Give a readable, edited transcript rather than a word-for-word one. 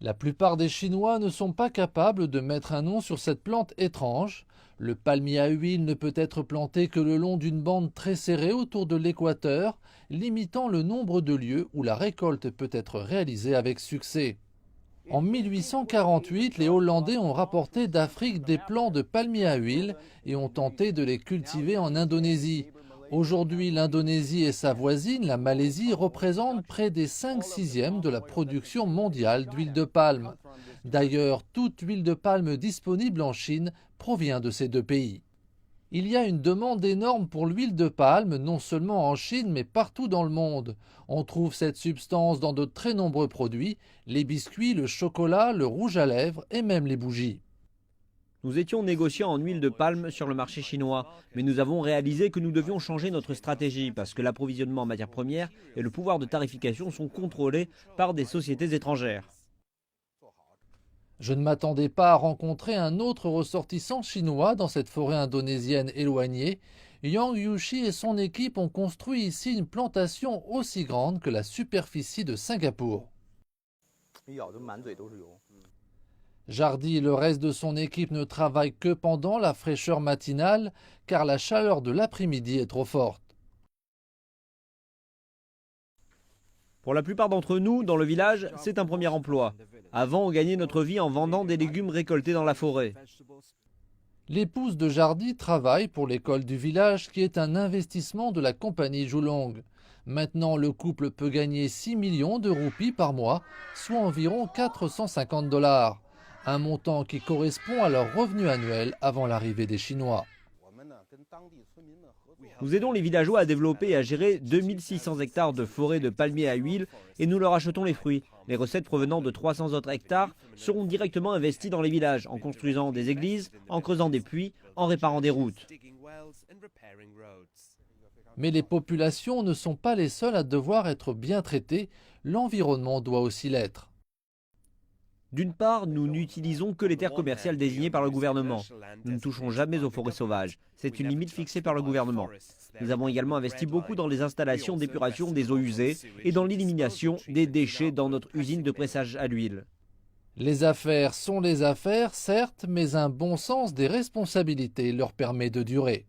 La plupart des Chinois ne sont pas capables de mettre un nom sur cette plante étrange. Le palmier à huile ne peut être planté que le long d'une bande très serrée autour de l'équateur, limitant le nombre de lieux où la récolte peut être réalisée avec succès. En 1848, les Hollandais ont rapporté d'Afrique des plants de palmiers à huile et ont tenté de les cultiver en Indonésie. Aujourd'hui, l'Indonésie et sa voisine, la Malaisie, représentent près des 5/6 de la production mondiale d'huile de palme. D'ailleurs, toute huile de palme disponible en Chine provient de ces deux pays. Il y a une demande énorme pour l'huile de palme, non seulement en Chine, mais partout dans le monde. On trouve cette substance dans de très nombreux produits, les biscuits, le chocolat, le rouge à lèvres et même les bougies. Nous étions négociants en huile de palme sur le marché chinois, mais nous avons réalisé que nous devions changer notre stratégie parce que l'approvisionnement en matières premières et le pouvoir de tarification sont contrôlés par des sociétés étrangères. Je ne m'attendais pas à rencontrer un autre ressortissant chinois dans cette forêt indonésienne éloignée. Yang Yushi et son équipe ont construit ici une plantation aussi grande que la superficie de Singapour. Jardy et le reste de son équipe ne travaillent que pendant la fraîcheur matinale car la chaleur de l'après-midi est trop forte. Pour la plupart d'entre nous, dans le village, c'est un premier emploi. Avant, on gagnait notre vie en vendant des légumes récoltés dans la forêt. L'épouse de Jardy travaille pour l'école du village qui est un investissement de la compagnie Julong. Maintenant, le couple peut gagner 6 millions de roupies par mois, soit environ 450 dollars, un montant qui correspond à leur revenu annuel avant l'arrivée des Chinois. Nous aidons les villageois à développer et à gérer 2600 hectares de forêt de palmiers à huile et nous leur achetons les fruits. Les recettes provenant de 300 autres hectares seront directement investies dans les villages, en construisant des églises, en creusant des puits, en réparant des routes. Mais les populations ne sont pas les seules à devoir être bien traitées, l'environnement doit aussi l'être. D'une part, nous n'utilisons que les terres commerciales désignées par le gouvernement. Nous ne touchons jamais aux forêts sauvages. C'est une limite fixée par le gouvernement. Nous avons également investi beaucoup dans les installations d'épuration des eaux usées et dans l'élimination des déchets dans notre usine de pressage à l'huile. Les affaires sont les affaires, certes, mais un bon sens des responsabilités leur permet de durer.